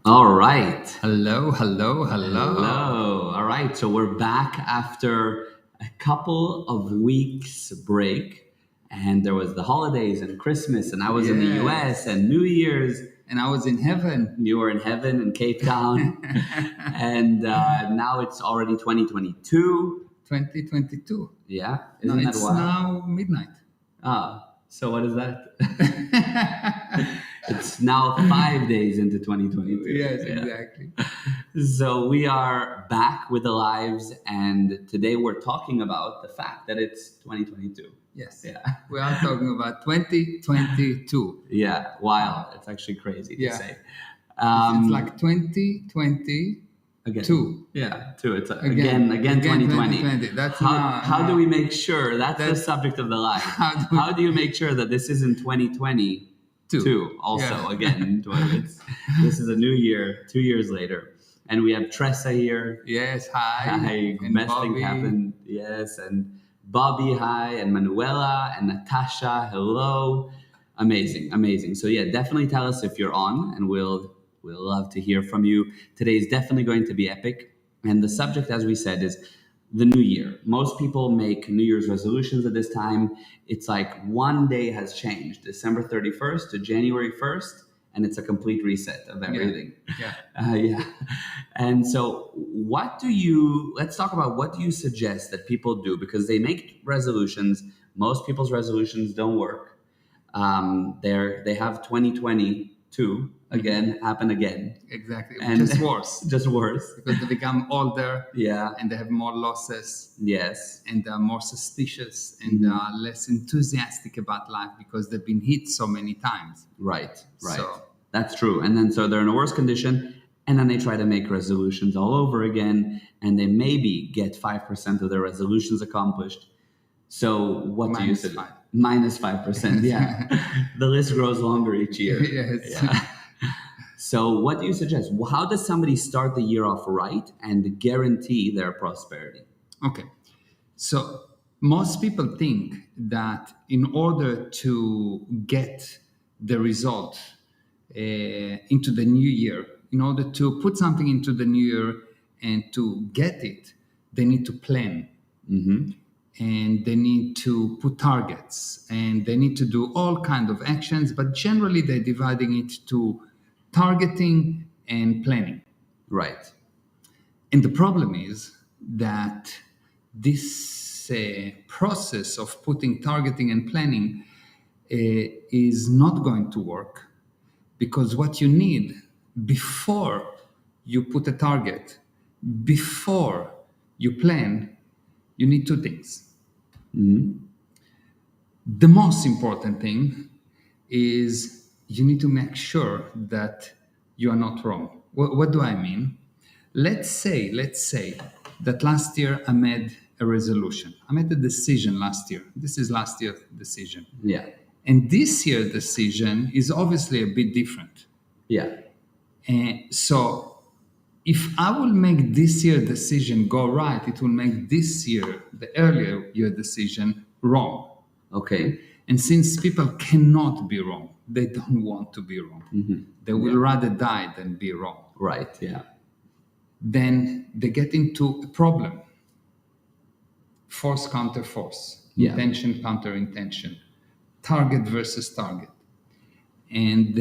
All right. Hello. All right. So we're back after a couple of weeks break, and there was the holidays and Christmas, and I was in the US and New Year's. And I was in heaven. You were in heaven in Cape Town, and now it's already 2022. 2022. Yeah, No, isn't that it's wild? now midnight. So what is that? It's now 5 days into 2022. Yes, Yeah. exactly. So we are back with the lives, and today we're talking about the fact that it's 2022. Yes. Yeah. We are talking about 2022. Yeah, wild. It's actually crazy Yeah. to say. It's like 2020. Again. Two. Yeah, two. It's again 2020. 2020. That's how do we make sure? That's the subject of the live. How do you make sure that this isn't 2022? Also, Yeah. again, this is a new year, 2 years later. And we have Tressa here. Yes, hi. Hi, And best Bobby. thing happened. Yes, and Bobby, hi, and Manuela and Natasha, hello. Amazing. So yeah, definitely tell us if you're on, and we'll love to hear from you. Today is definitely going to be epic, and the subject, as we said, is the new year. Most people make New Year's resolutions at this time. It's like one day has changed, December 31st to January 1st, and it's a complete reset of everything. Yeah. And so let's talk about what do you suggest that people do, because they make resolutions. Most people's resolutions don't work. They have 2022 again happen again. Exactly. And Just worse. Just worse. Because they become older. Yeah. And they have more losses. Yes. And they are more suspicious and they are less enthusiastic about life because they've been hit so many times. Right. So, that's true. And then so they're in a worse condition, and then they try to make resolutions all over again, and they maybe get 5% of their resolutions accomplished. So what do you say? Minus 5%. Yeah. The list grows longer each year. Yes. Yeah. So what do you suggest? How does somebody start the year off right and guarantee their prosperity? Okay. So most people think that in order to get the result into the new year, in order to put something into the new year and to get it, they need to plan. Mm-hmm. And they need to put targets, and they need to do all kinds of actions, but generally they're dividing it to targeting and planning. Right. And the problem is that this process of putting targeting and planning is not going to work, because what you need before you put a target, before you plan, you need two things. Mm-hmm. The most important thing is you need to make sure that you are not wrong. What do I mean? Let's say that last year I made a resolution. I made a decision last year. This is last year's decision. Yeah. And this year's decision is obviously a bit different. Yeah. So if I will make this year decision go right, it will make this year, the earlier year decision, wrong. Okay. And since people cannot be wrong, they don't want to be wrong. Mm-hmm. They will rather die than be wrong. Right. Yeah. Then they get into a problem. Force counter force. Yeah. Intention counter intention. Target versus target. And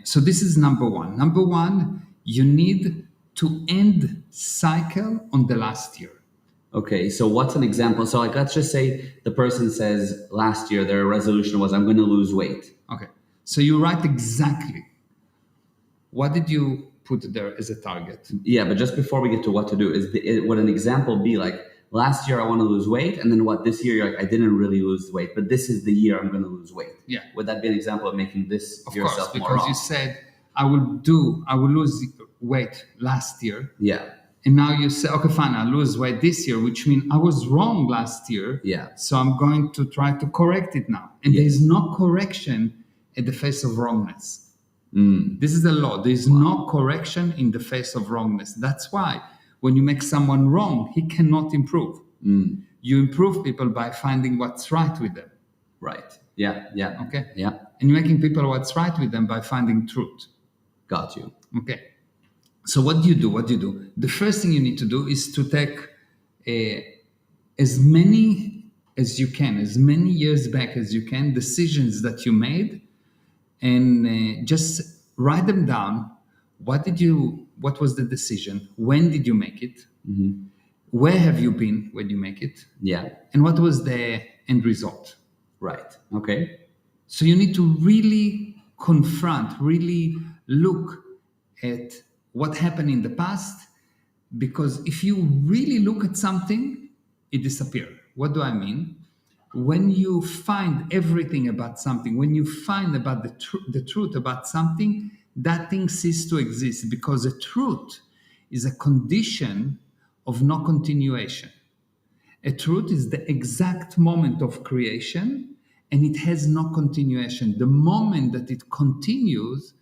so this is number one. Number one, you need to end cycle on the last year. Okay, so what's an example? So like, let's just say the person says last year their resolution was, I'm going to lose weight. Okay, so you write exactly what did you put there as a target. Yeah, but just before we get to what to do, would an example be like, last year I want to lose weight, and then what, this year you're like, I didn't really lose weight, but this is the year I'm going to lose weight. Yeah. Would that be an example of making this of yourself course, more because wrong? you said I will lose weight last year. Yeah. And now you say, okay, fine, I'll lose weight this year, which means I was wrong last year. Yeah. So I'm going to try to correct it now. And there's no correction at the face of wrongness. This is the law. There is no correction in the face of wrongness. That's why when you make someone wrong, he cannot improve. You improve people by finding what's right with them. Right. Yeah. Yeah. Okay. Yeah. And you're making people what's right with them by finding truth. Got you. Okay. So what do you do? What do you do? The first thing you need to do is to take as many as you can, as many years back as you can, decisions that you made, and just write them down. What was the decision? When did you make it? Where have you been when you make it? Yeah. And what was the end result? Right. Okay. So you need to really confront, really look at what happened in the past, because if you really look at something, it disappears. What do I mean? When you find everything about something, when you find about the truth about something, that thing ceases to exist, because the truth is a condition of no continuation. A truth is the exact moment of creation, and it has no continuation. The moment that it continues,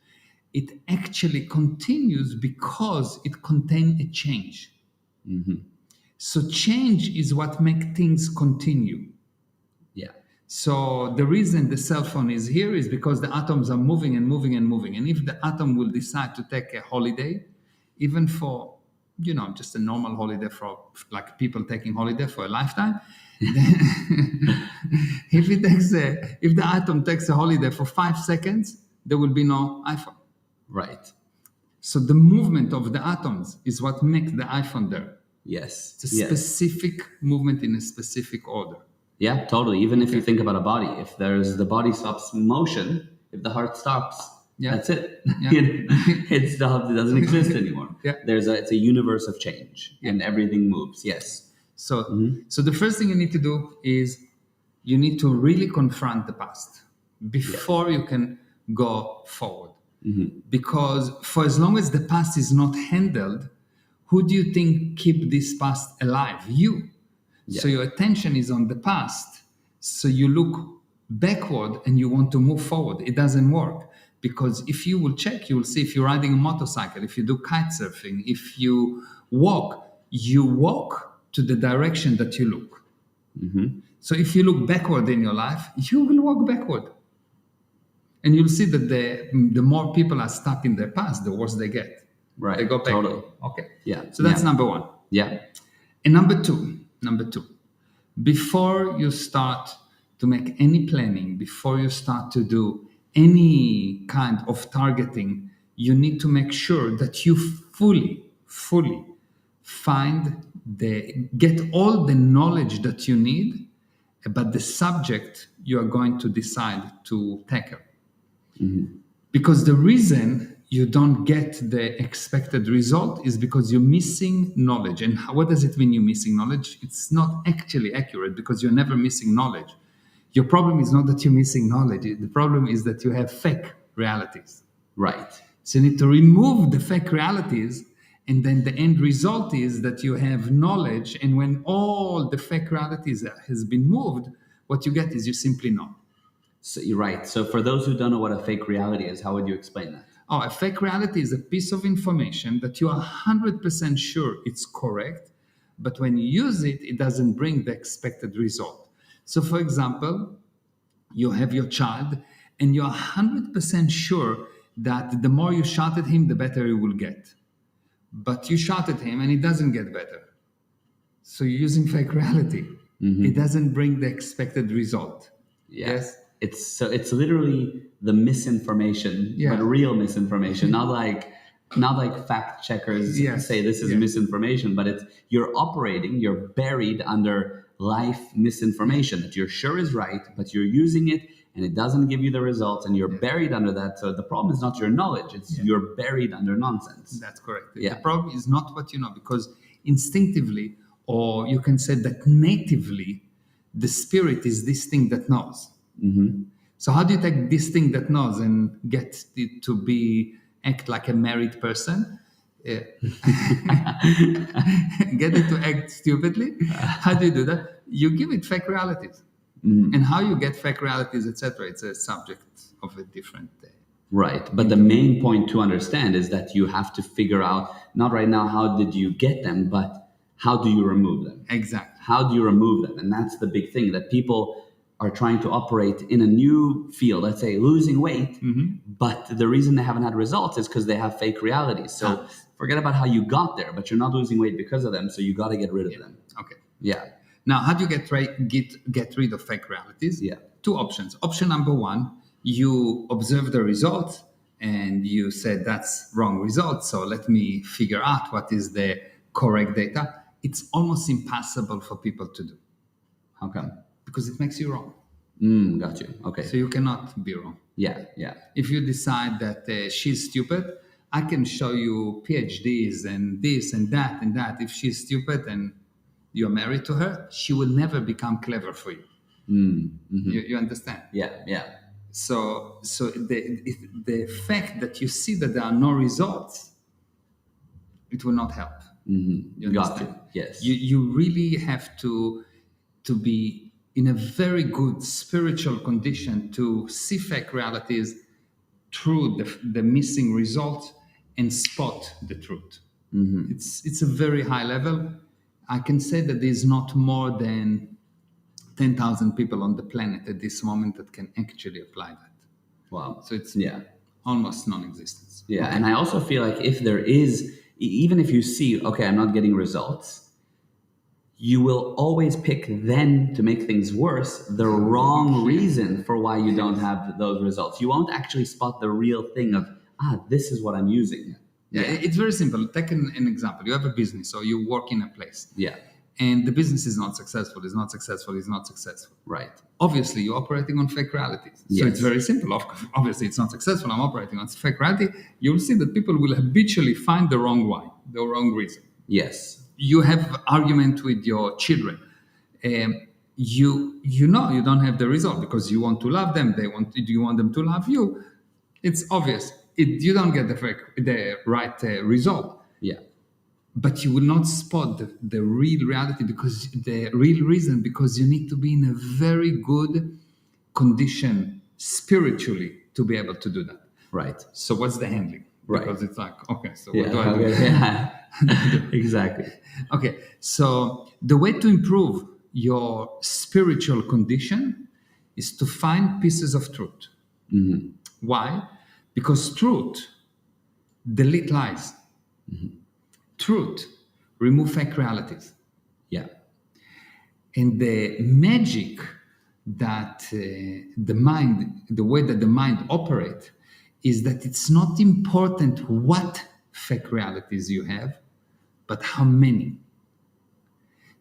it actually continues because it contains a change. So change is what makes things continue. Yeah. So the reason the cell phone is here is because the atoms are moving and moving and moving. And if the atom will decide to take a holiday, even for, just a normal holiday, for like people taking holiday for a lifetime, then if the atom takes a holiday for 5 seconds, there will be no iPhone. Right. So the movement of the atoms is what makes the iPhone there. Yes. It's a specific movement in a specific order. Yeah, totally. Even if you think about a body, if the body stops motion, if the heart stops, that's it. Yeah. It stops. It doesn't exist anymore. Yeah. It's a universe of change, and everything moves. Yes. So the first thing you need to do is you need to really confront the past before you can go forward. Because for as long as the past is not handled, who do you think keep this past alive? You. So your attention is on the past. So you look backward and you want to move forward. It doesn't work, because if you will check, you will see if you're riding a motorcycle, if you do kite surfing, if you walk to the direction that you look. So if you look backward in your life, you will walk backward. And you'll see that the more people are stuck in their past, the worse they get. Right. They go backward. Totally. Okay. Yeah. So that's number one. Yeah. And number two, before you start to make any planning, before you start to do any kind of targeting, you need to make sure that you fully get all the knowledge that you need about the subject you are going to decide to tackle. Because the reason you don't get the expected result is because you're missing knowledge. And what does it mean you're missing knowledge? It's not actually accurate, because you're never missing knowledge. Your problem is not that you're missing knowledge. The problem is that you have fake realities. Right. So you need to remove the fake realities, and then the end result is that you have knowledge. And when all the fake realities has been moved, what you get is you simply know. So you're right. So for those who don't know what a fake reality is, how would you explain that? Oh, a fake reality is a piece of information that you are 100% sure it's correct, but when you use it, it doesn't bring the expected result. So for example, you have your child and you're 100% sure that the more you shout at him, the better he will get. But you shout at him and it doesn't get better. So you're using fake reality. It doesn't bring the expected result. Yes. It's literally the misinformation, but real misinformation, not like fact checkers say this is misinformation, but you're buried under life misinformation that you're sure is right, but you're using it and it doesn't give you the results, and you're buried under that. So the problem is not your knowledge, it's you're buried under nonsense. That's correct. The problem is not what you know, because instinctively, or you can say that natively, the spirit is this thing that knows. So how do you take this thing that knows and get it to act like a married person? Get it to act stupidly? How do you do that? You give it fake realities. And how you get fake realities, etc., it's a subject of a different right. But the main point to understand is that you have to figure out, not right now how did you get them, but how do you remove them? Exactly. How do you remove them? And that's the big thing, that people are trying to operate in a new field, let's say losing weight, but the reason they haven't had results is because they have fake realities. So forget about how you got there, but you're not losing weight because of them, so you got to get rid of them. Okay. Yeah. Now, how do you get rid of fake realities? Yeah. Two options. Option number one, you observe the result and you said that's wrong result, so let me figure out what is the correct data. It's almost impossible for people to do. How come? Because it makes you wrong. Got you. Okay. So you cannot be wrong. Yeah, yeah. If you decide that she's stupid, I can show you PhDs and this and that and that. If she's stupid and you're married to her, she will never become clever for you. You understand? Yeah, yeah. So the fact that you see that there are no results, it will not help. You Got understand? you. Yes. You really have to be in a very good spiritual condition to see fake realities through the missing result and spot the truth. It's a very high level. I can say that there's not more than 10,000 people on the planet at this moment that can actually apply that. Wow. So it's Yeah. almost non-existence. Yeah, and I also feel like if there is, even if you see, okay, I'm not getting results, you will always pick then to make things worse the wrong reason for why you don't have those results. You won't actually spot the real thing of, this is what I'm using. Yeah, it's very simple. Take an example. You have a business or you work in a place. Yeah. And the business is not successful, is not successful, is not successful. Right. Obviously, you're operating on fake realities. Yes. So it's very simple. Obviously, it's not successful. I'm operating on fake reality. You'll see that people will habitually find the wrong why, the wrong reason. Yes. You have argument with your children. You know you don't have the result because you want to love them. You want them to love you. It's obvious. You don't get the right result. Yeah. But you will not spot the real reality because the real reason, because you need to be in a very good condition spiritually to be able to do that. Right. So what's the handling? Right. Because it's like, okay, so Yeah. what do I do? Yeah. Exactly. Okay, so the way to improve your spiritual condition is to find pieces of truth. Why? Because truth delete lies. Truth remove fake realities. Yeah. And the magic that the way that the mind operates is that it's not important what fake realities you have, but how many.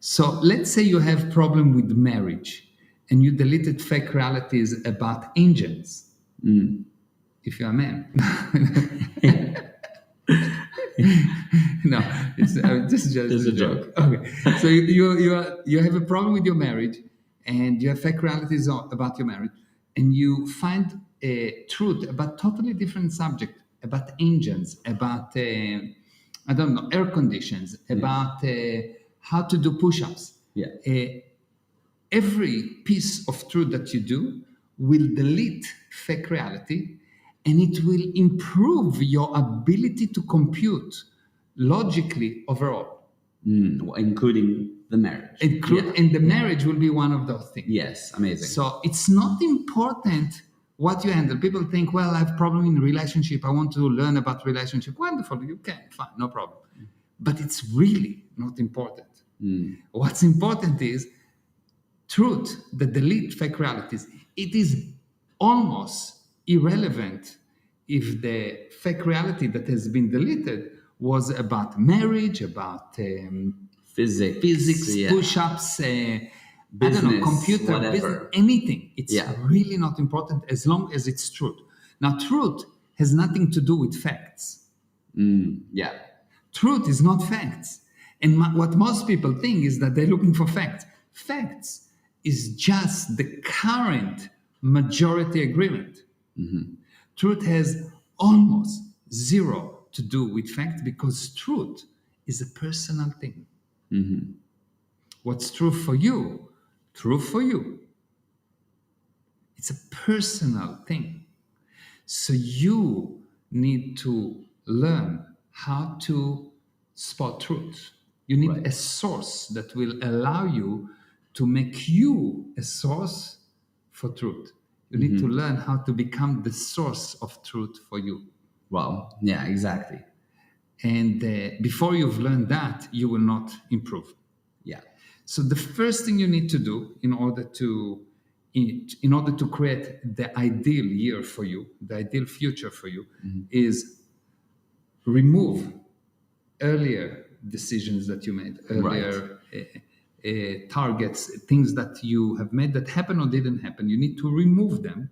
So let's say you have problem with marriage and you deleted fake realities about engines. If you're a man. No, this is just a joke. Okay, so you have a problem with your marriage, and you have fake realities about your marriage, and you find a truth about totally different subject, about engines, about I don't know, air conditions, about how to do push-ups. Yeah. Every piece of truth that you do will delete fake reality, and it will improve your ability to compute logically overall. Including the marriage. And the marriage will be one of those things. Yes, amazing. So it's not important what you handle. People think, well, I have a problem in relationship. I want to learn about relationship. Wonderful, you can, fine, no problem. But it's really not important. What's important is truth that delete fake realities. It is almost irrelevant if the fake reality that has been deleted was about marriage, about physics, push-ups, business, I don't know, computer, whatever. business, anything. It's really not important as long as it's truth. Now, truth has nothing to do with facts. Yeah. Truth is not facts. And what most people think is that they're looking for facts. Facts is just the current majority agreement. Truth has almost zero to do with facts because truth is a personal thing. What's true for you, true for you. It's a personal thing. So you need to learn how to spot truth. You need a source that will allow you to make you a source for truth. You need to learn how to become the source of truth for you. Wow. Yeah, exactly. And before you've learned that, you will not improve. Yeah. So the first thing you need to do in order to create the ideal year for you, the ideal future for you, is remove earlier decisions that you made, earlier targets, things that you have made that happened or didn't happen. You need to remove them.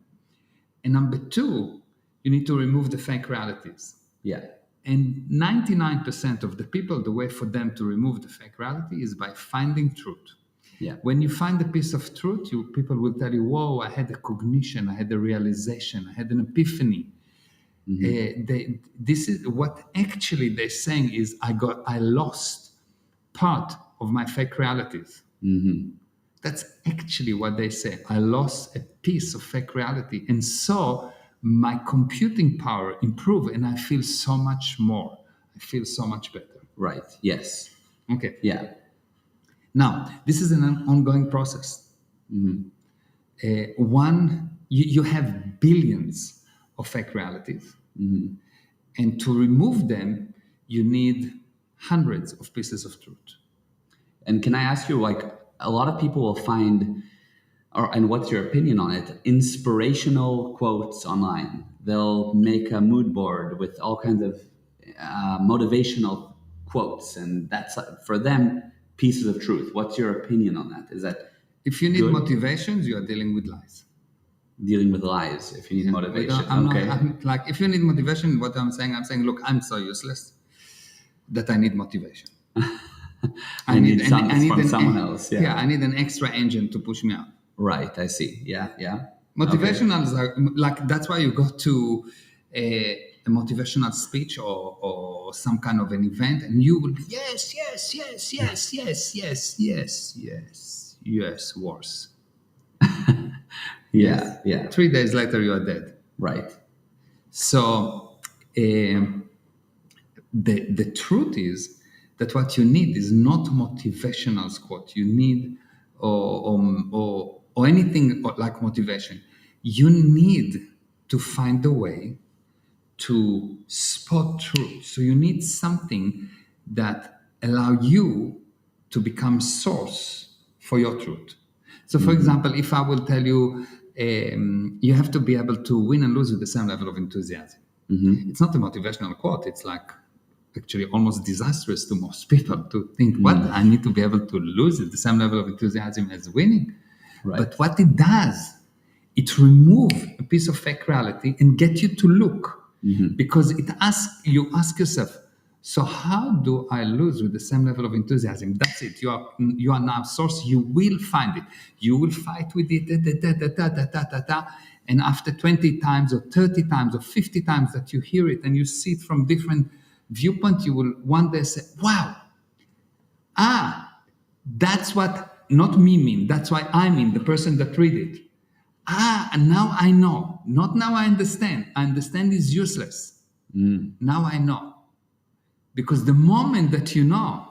And number two, you need to remove the fake realities. Yeah. And 99% of the people, the way for them to remove the fake reality is by finding truth. Yeah. When you find a piece of truth, people will tell you, whoa, I had a cognition, I had a realization, I had an epiphany. This is what actually they're saying is I lost part of my fake realities. That's actually what they say. I lost a piece of fake reality. And so my computing power improved and I feel so much more. I feel so much better. Right. Yes. Okay. Yeah. Now, this is an ongoing process. You have billions of fake realities. And to remove them, you need hundreds of pieces of truth. And can I ask you, like, a lot of people will find, and what's your opinion on it, inspirational quotes online. They'll make a mood board with all kinds of motivational quotes, and that's for them pieces of truth. What's your opinion on that? Is that if you need good? Motivations, you are dealing with lies. Dealing with lies. If you need motivation, if you need motivation, what I'm saying, look, I'm so useless that I need motivation. I need someone else. Yeah. I need an extra engine to push me out. Right. I see. Yeah. Yeah. Motivationals are like, that's why you go to a motivational speech or some kind of an event, and you will be yes, worse. Yeah. 3 days later, you are dead. Right. So the truth is that what you need is not motivational quote. You need or anything like motivation. You need to find a way to spot truth. So you need something that allow you to become source for your truth. So for example, if I will tell you, you have to be able to win and lose with the same level of enthusiasm. It's not a motivational quote. It's like actually almost disastrous to most people to think, what? I need to be able to lose at the same level of enthusiasm as winning. Right. But what it does, it removes a piece of fake reality and get you to look. Because you ask yourself, so how do I lose with the same level of enthusiasm? That's it. You are now source. You will find it. You will fight with it. And after 20 times or 30 times or 50 times that you hear it and you see it from different viewpoints, you will one day say, wow, that's what not me mean. That's why I mean, the person that read it. And now I know. Not now I understand. I understand is useless. Now I know. Because the moment that you know.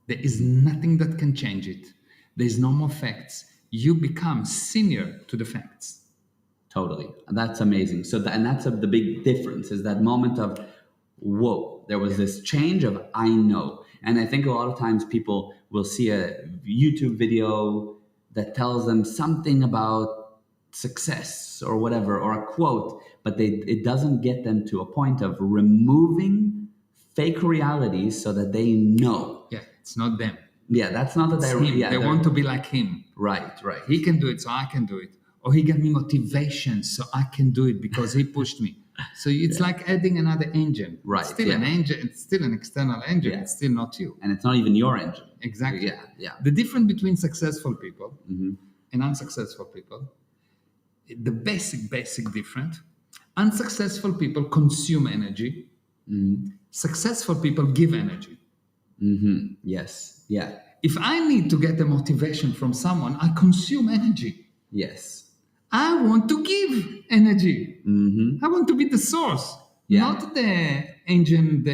There is nothing that can change it. There is no more facts. You become senior to the facts. Totally. That's amazing. So that's the big difference, is that moment of, whoa, there was this change of I know. And I think a lot of times people will see a YouTube video that tells them something about success or whatever, or a quote, but it doesn't get them to a point of removing fake realities so that they know. Yeah, it's not them. Yeah, that's not that they want to be like him. Right. He can do it, so I can do it. Or he gave me motivation, so I can do it because he pushed me. So it's like adding another engine. Right. It's still an engine. It's still an external engine. Yeah. It's still not you. And it's not even your engine. Exactly. Yeah. The difference between successful people and unsuccessful people, the basic difference, unsuccessful people consume energy. Successful people give energy. Yes. Yeah. If I need to get the motivation from someone, I consume energy. Yes. I want to give energy. I want to be the source, not the engine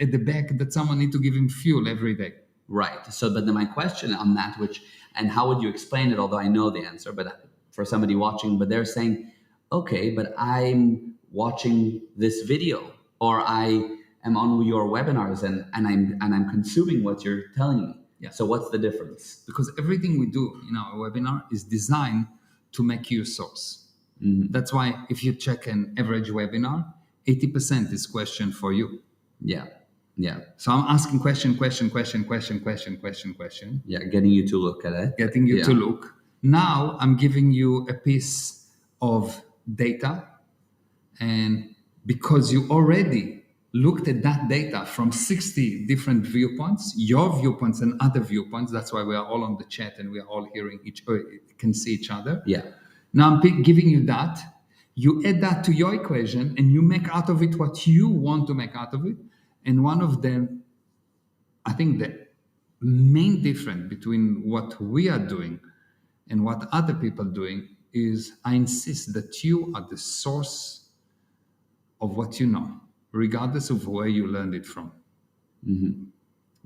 at the back that someone needs to give him fuel every day. Right. So, but then my question on that, which and how would you explain it? Although I know the answer, but for somebody watching, but they're saying, okay, but I'm watching this video, or I am on your webinars, and I'm consuming what you're telling me. Yeah. So what's the difference? Because everything we do in our webinar is designed to make you a source. That's why if you check an average webinar, 80% is question for you. Yeah. Yeah. So I'm asking question. Yeah. Getting you to look at it. Getting you to look. Now I'm giving you a piece of data, and because you already looked at that data from 60 different viewpoints, your viewpoints and other viewpoints, that's why we are all on the chat and we are all hearing can see each other. Yeah. Now I'm giving you that. You add that to your equation and you make out of it what you want to make out of it. And one of them, I think the main difference between what we are doing and what other people are doing is I insist that you are the source of what you know, regardless of where you learned it from.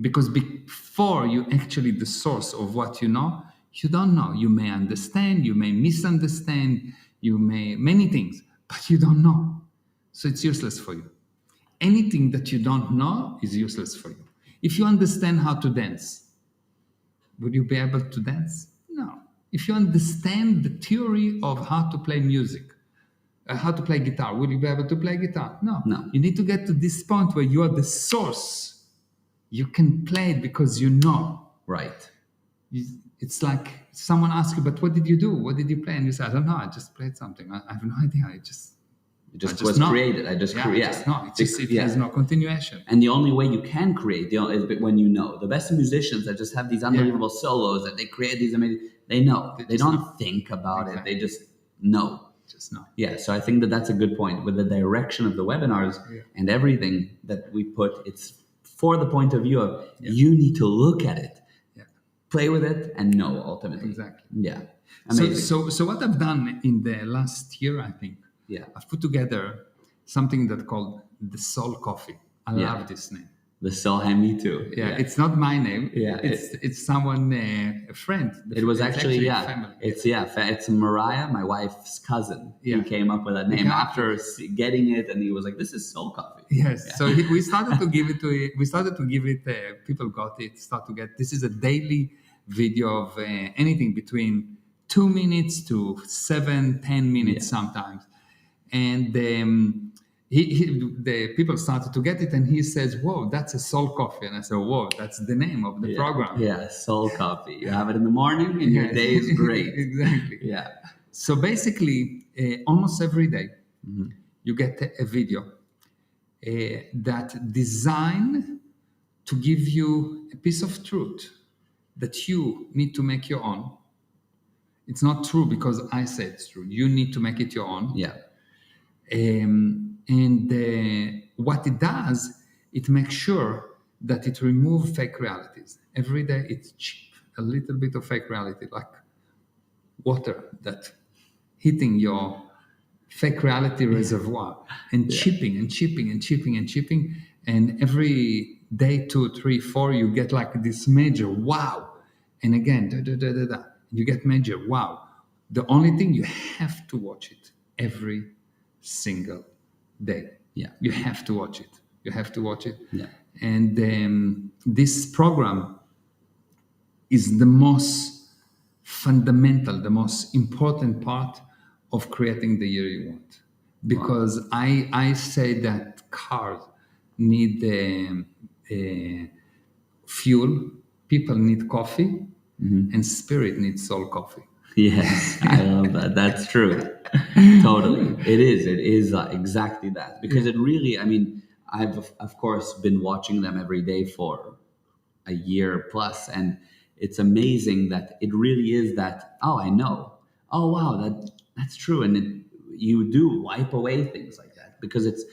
Because before you actually the source of what you know, you don't know. You may understand, you may misunderstand, you may many things, but you don't know. So it's useless for you. Anything that you don't know is useless for you. If you understand how to dance, would you be able to dance? No. If you understand the theory of how to play music, how to play guitar, would you be able to play guitar? No. You need to get to this point where you are the source. You can play it because you know. Right. It's like someone asks you, but what did you do? What did you play? And you say, I don't know. I just played something. I have no idea. I just was created. I just created. It has no continuation. And the only way you can create is when you know. The best musicians that just have these unbelievable solos, that they create these amazing, they know. They don't think about it. They just know. Yeah, so I think that's a good point. With the direction of the webinars and everything that we put, it's for the point of view of you need to look at it, play with it, and know ultimately. Exactly. Yeah. Amazing. So what I've done in the last year, I think, I've put together something that's called the Soul Coffee. I love this name. The Soul, me too. Yeah, it's not my name. Yeah, it's someone, a friend. It was actually family. It's Mariah, my wife's cousin. He came up with that name after getting it, and he was like, "This is Soul Coffee." Yes. Yeah. So we started to give it. People got it. Start to get. This is a daily video of anything between 2 minutes to 7-10 minutes sometimes, and the people started to get it, and he says, "Whoa, that's a Soul Coffee," and I said, "Whoa, that's the name of the program." Yeah, Soul Coffee. You have it in the morning, and your day is great. Exactly. Yeah. So basically, almost every day, you get a video that designed to give you a piece of truth that you need to make your own. It's not true because I say it's true. You need to make it your own. Yeah. What it does, it makes sure that it removes fake realities. Every day it's cheap, a little bit of fake reality, like water that hitting your fake reality reservoir and chipping. And every day, 2, 3, 4, you get like this major wow. And again, you get major wow. The only thing, you have to watch it every single day. Yeah. You have to watch it. Yeah. And this program is the most fundamental, the most important part of creating the year you want. Because I say that cars need fuel, people need coffee, and spirit needs Soul Coffee. Yes, I love that. That's true. Totally. It is exactly that. Because it really, I mean, I've, of course, been watching them every day for a year plus. And it's amazing that it really is that, oh, I know. Oh, wow, that's true. And you do wipe away things like that. Because it's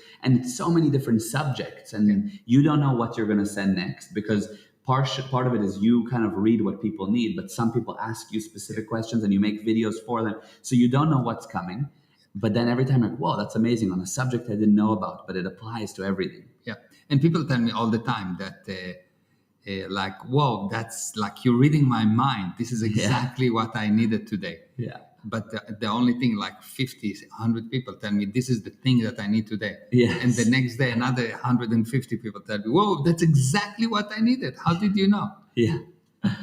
so many different subjects. And you don't know what you're going to send next. Because part of it is you kind of read what people need, but some people ask you specific questions and you make videos for them. So you don't know what's coming. But then every time you're like, whoa, that's amazing on a subject I didn't know about, but it applies to everything. Yeah. And people tell me all the time that like, whoa, that's like you're reading my mind. This is Yeah. exactly what I needed today. Yeah. But the only thing, like 50, 100 people tell me, this is the thing that I need today. Yes. And the next day, another 150 people tell me, whoa, that's exactly what I needed. How did you know? Yeah.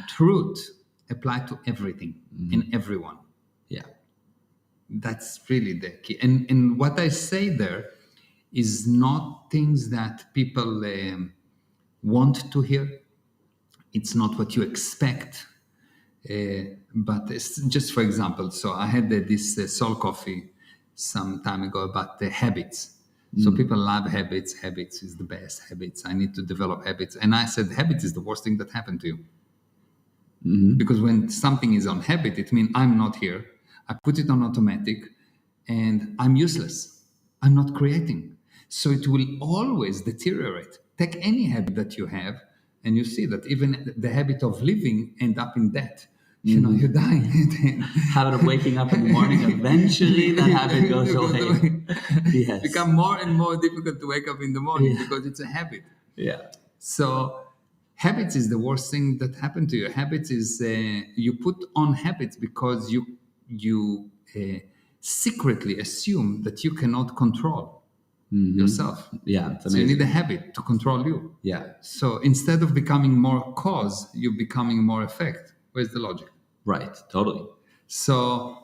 Truth applied to everything and everyone. Yeah. That's really the key. And what I say there is not things that people want to hear. It's not what you expect. But it's just for example, so I had this Soul Coffee some time ago about the habits. So people love habits. Habits is the best. Habits. I need to develop habits. And I said, habits is the worst thing that happened to you. Because when something is on habit, it means I'm not here. I put it on automatic and I'm useless. I'm not creating. So it will always deteriorate. Take any habit that you have, and you see that even the habit of living end up in debt. You know, you're dying. Habit of waking up in the morning, eventually that habit goes away. Yes. It's become more and more difficult to wake up in the morning Yeah. because it's a habit. Yeah. So habits is the worst thing that happened to you. Habits is you put on habits because you secretly assume that you cannot control yourself. Yeah. It's So you amazing. need a habit to control you. Yeah. So instead of becoming more cause, you're becoming more effect. Where's the logic? Right. Totally. So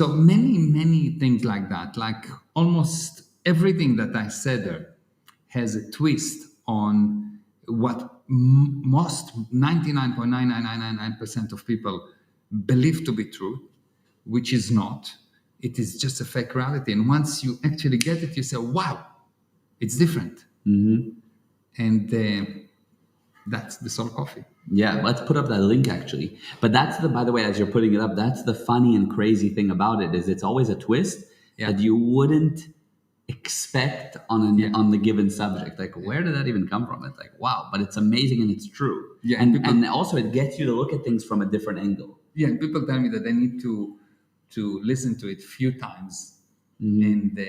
many things like that. Like almost everything that I said there has a twist on what most 99.99999% of people believe to be true, which is not. It is just a fake reality. And once you actually get it, you say, wow, it's different. And that's the Soul Coffee. Yeah, let's put up that link actually. But that's by the way, as you're putting it up, that's the funny and crazy thing about it is it's always a twist that you wouldn't expect on the given subject. Like, where did that even come from? It's like, wow, but it's amazing and it's true. Yeah, and also it gets you to look at things from a different angle. Yeah, and people tell me that they need to listen to it a few times and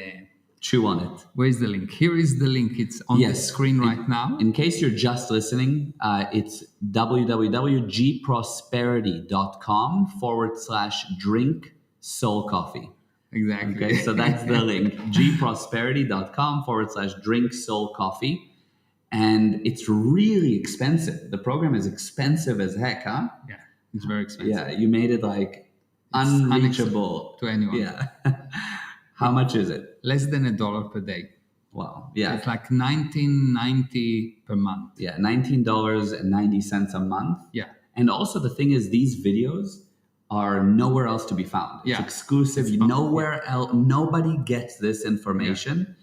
Chew on it. where's the link? Here is the link. It's on the screen right now. In case you're just listening, it's www.gprosperity.com/drink soul coffee. Exactly. Okay, so that's the link. gprosperity.com/drink soul coffee. And it's really expensive. The program is expensive as heck, huh? Yeah, it's very expensive. Yeah, you made it like unreachable to anyone. Yeah. How much is it? Less than $1 per day. Wow. Yeah. It's like $19.90 per month. Yeah, $19.90 a month. Yeah. And also the thing is, these videos are nowhere else to be found. It's exclusive. It's nowhere else. Nobody gets this information.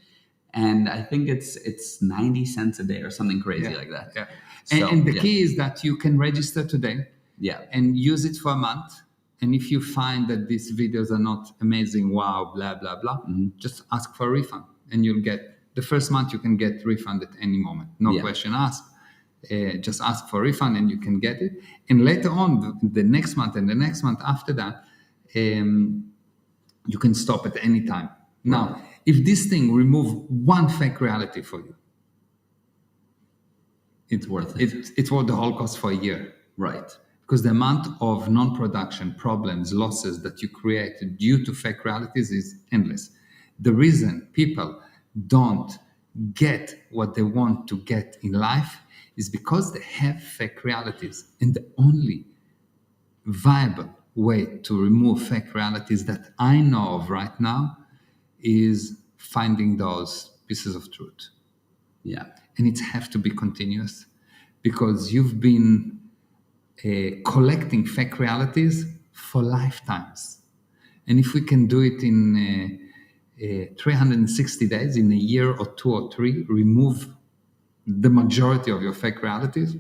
And I think it's 90 cents a day or something crazy like that. Yeah. So, and the key is that you can register today. Yeah. And use it for a month. And if you find that these videos are not amazing, wow, blah, blah, blah, just ask for a refund. And you'll get, the first month you can get refund at any moment. No question asked. Just ask for a refund and you can get it. And later on, the next month and the next month after that, you can stop at any time. Now, if this thing remove one fake reality for you, it's worth it. It's worth the whole cost for a year. Right. Because the amount of non-production problems, losses that you create due to fake realities is endless. The reason people don't get what they want to get in life is because they have fake realities. And the only viable way to remove fake realities that I know of right now is finding those pieces of truth. Yeah. And it have to be continuous because you've been collecting fake realities for lifetimes. And if we can do it in 360 days, in a year or 2 or 3, remove the majority of your fake realities,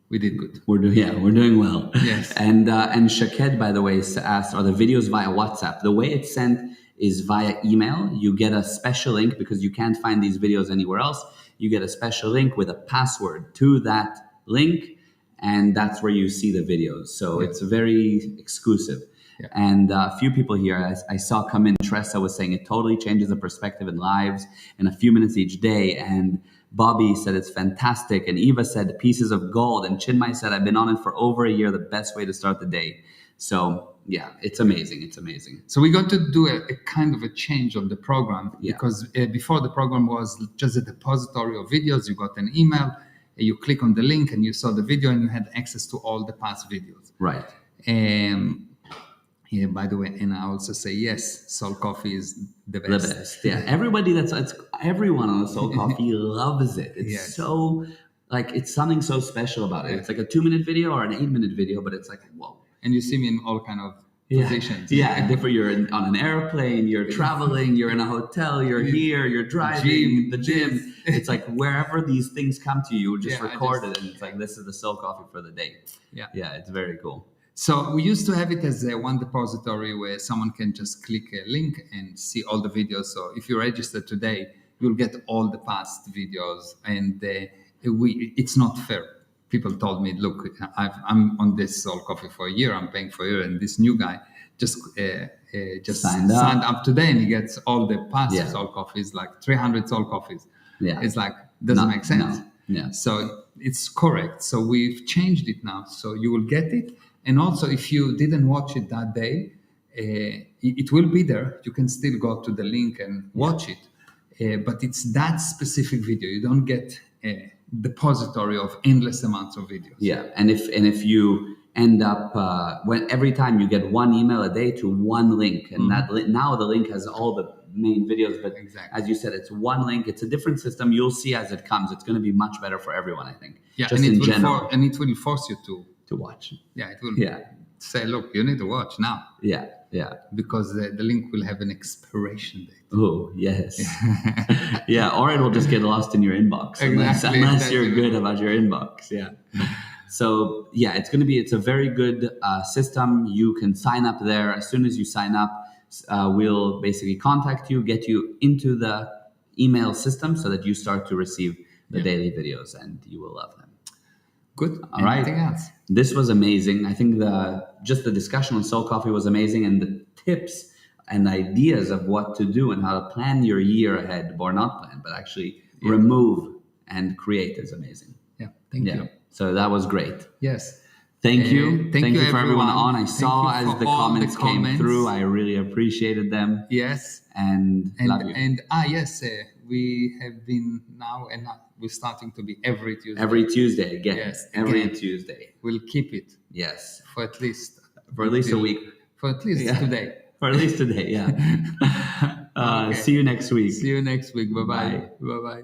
we did good. We're doing well. Yes. And Shaked, by the way, asked, are the videos via WhatsApp? The way it's sent is via email. You get a special link because you can't find these videos anywhere else. You get a special link with a password to that link, and that's where you see the videos. So it's very exclusive. Yeah. And a few people here I saw come in, Tressa was saying it totally changes the perspective in lives in a few minutes each day. And Bobby said it's fantastic. And Eva said pieces of gold. And Chinmay said, I've been on it for over a year. The best way to start the day. So yeah, it's amazing. It's amazing. So we got to do a kind of a change on the program because before the program was just a depository of videos. You got an email, you click on the link and you saw the video and you had access to all the past videos. Right. Yeah, by the way, and I also say, yes, Soul Coffee is the best. The best. Yeah. Everyone on the Soul Coffee loves it. It's so, like, it's something so special about it. It's like a 2-minute video or an 8-minute video, but it's like, whoa. And you see me in all kind of positions. Yeah, different. You're on an airplane, you're traveling, you're in a hotel, you're here, you're driving, the gym. It's like wherever these things come to you, just record it. And it's like, this is the Soul Coffee for the day. Yeah, it's very cool. So we used to have it as one depository where someone can just click a link and see all the videos. So if you register today, you'll get all the past videos. And it's not fair. People told me, look, I'm on this Soul Coffee for a year. I'm paying for a year. And this new guy just signed up today and he gets all the past Soul Coffees, like 300 Soul Coffees. Yeah. It's like, doesn't make sense. No. Yeah. So it's correct. So we've changed it now. So you will get it. And also, if you didn't watch it that day, it will be there. You can still go to the link and watch it. But it's that specific video. You don't get a depository of endless amounts of videos. Yeah, and if you end up every time you get one email a day to one link, and now the link has all the main videos. But as you said, it's one link. It's a different system. You'll see as it comes. It's going to be much better for everyone, I think. Yeah, just and in general. And it will force you to watch. Yeah, it will say, look, you need to watch now. Yeah. Because the link will have an expiration date. Oh, yes. Yeah, or it will just get lost in your inbox unless you're good about your inbox. Yeah. So, it's a very good system. You can sign up there. As soon as you sign up, we'll basically contact you, get you into the email system so that you start to receive the daily videos and you will love them. Good. All right. Anything else? This was amazing. I think the discussion on Soul Coffee was amazing, and the tips and ideas of what to do and how to plan your year ahead, or not plan, but actually remove and create is amazing. Yeah. Thank you. So that was great. Yes. Thank you. Thank you for everyone on. I Thank saw as the comments came through. I really appreciated them. Yes. And love you. And we have been now, and we're starting to be every Tuesday. Every Tuesday again. Yes. Every Tuesday. We'll keep it. Yes. For at least a week. For at least today. For at least today, yeah. Okay. See you next week. See you next week. Bye-bye. Bye-bye.